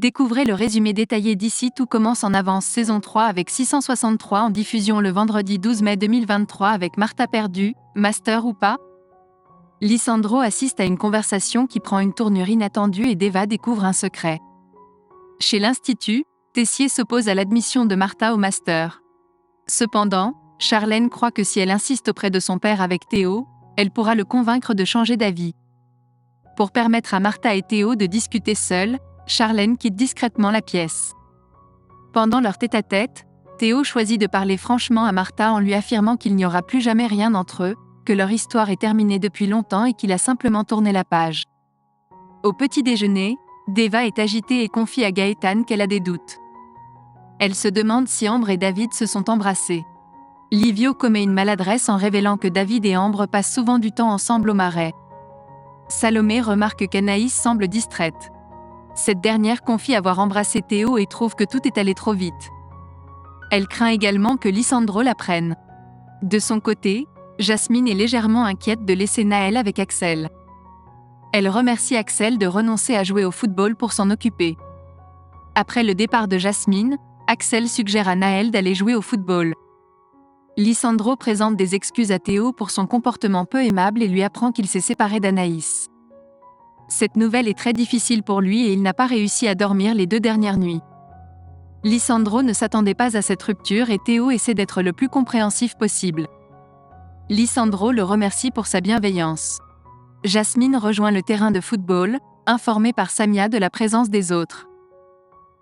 Découvrez le résumé détaillé d'ici. Tout commence en avance saison 3 avec 663 en diffusion le vendredi 12 mai 2023 avec Martha perdue, master ou pas? Lisandro assiste à une conversation qui prend une tournure inattendue et Deva découvre un secret. Chez l'Institut, Tessier s'oppose à l'admission de Martha au master. Cependant, Charlène croit que si elle insiste auprès de son père avec Théo, elle pourra le convaincre de changer d'avis. Pour permettre à Martha et Théo de discuter seuls, Charlène quitte discrètement la pièce. Pendant leur tête-à-tête, Théo choisit de parler franchement à Martha en lui affirmant qu'il n'y aura plus jamais rien entre eux, que leur histoire est terminée depuis longtemps et qu'il a simplement tourné la page. Au petit déjeuner, Deva est agitée et confie à Gaëtan qu'elle a des doutes. Elle se demande si Ambre et David se sont embrassés. Livio commet une maladresse en révélant que David et Ambre passent souvent du temps ensemble au marais. Salomé remarque qu'Anaïs semble distraite. Cette dernière confie avoir embrassé Théo et trouve que tout est allé trop vite. Elle craint également que Lisandro la prenne. De son côté, Jasmine est légèrement inquiète de laisser Naël avec Axel. Elle remercie Axel de renoncer à jouer au football pour s'en occuper. Après le départ de Jasmine, Axel suggère à Naël d'aller jouer au football. Lisandro présente des excuses à Théo pour son comportement peu aimable et lui apprend qu'il s'est séparé d'Anaïs. Cette nouvelle est très difficile pour lui et il n'a pas réussi à dormir les 2 dernières nuits. Lisandro ne s'attendait pas à cette rupture et Théo essaie d'être le plus compréhensif possible. Lisandro le remercie pour sa bienveillance. Jasmine rejoint le terrain de football, informée par Samia de la présence des autres.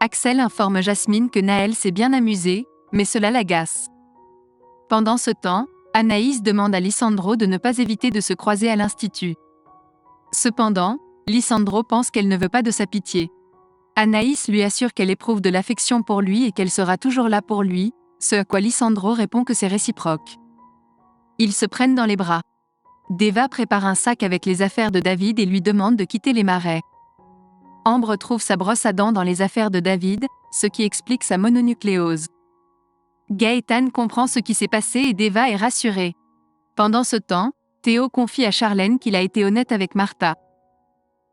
Axel informe Jasmine que Naël s'est bien amusé, mais cela l'agace. Pendant ce temps, Anaïs demande à Lisandro de ne pas éviter de se croiser à l'Institut. Cependant, Lisandro pense qu'elle ne veut pas de sa pitié. Anaïs lui assure qu'elle éprouve de l'affection pour lui et qu'elle sera toujours là pour lui, ce à quoi Lisandro répond que c'est réciproque. Ils se prennent dans les bras. Deva prépare un sac avec les affaires de David et lui demande de quitter les marais. Ambre trouve sa brosse à dents dans les affaires de David, ce qui explique sa mononucléose. Gaëtan comprend ce qui s'est passé et Deva est rassurée. Pendant ce temps, Théo confie à Charlène qu'il a été honnête avec Martha.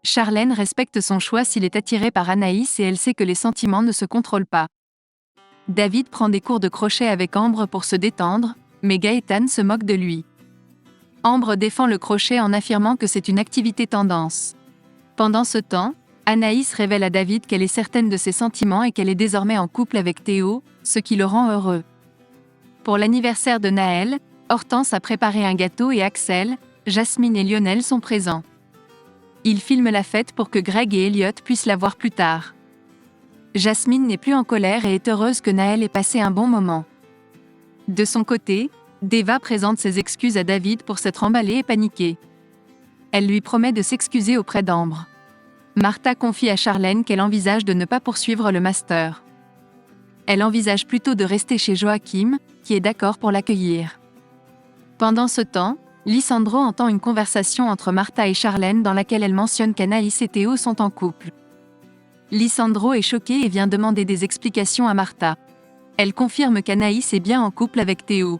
Charlène respecte son choix s'il est attiré par Anaïs et elle sait que les sentiments ne se contrôlent pas. David prend des cours de crochet avec Ambre pour se détendre, mais Gaëtan se moque de lui. Ambre défend le crochet en affirmant que c'est une activité tendance. Pendant ce temps, Anaïs révèle à David qu'elle est certaine de ses sentiments et qu'elle est désormais en couple avec Théo, ce qui le rend heureux. Pour l'anniversaire de Naël, Hortense a préparé un gâteau et Axel, Jasmine et Lionel sont présents. Ils filment la fête pour que Greg et Elliot puissent la voir plus tard. Jasmine n'est plus en colère et est heureuse que Naël ait passé un bon moment. De son côté, Deva présente ses excuses à David pour s'être emballée et paniquée. Elle lui promet de s'excuser auprès d'Ambre. Martha confie à Charlène qu'elle envisage de ne pas poursuivre le master. Elle envisage plutôt de rester chez Joachim, qui est d'accord pour l'accueillir. Pendant ce temps, Lisandro entend une conversation entre Martha et Charlène dans laquelle elle mentionne qu'Anaïs et Théo sont en couple. Lisandro est choqué et vient demander des explications à Martha. Elle confirme qu'Anaïs est bien en couple avec Théo.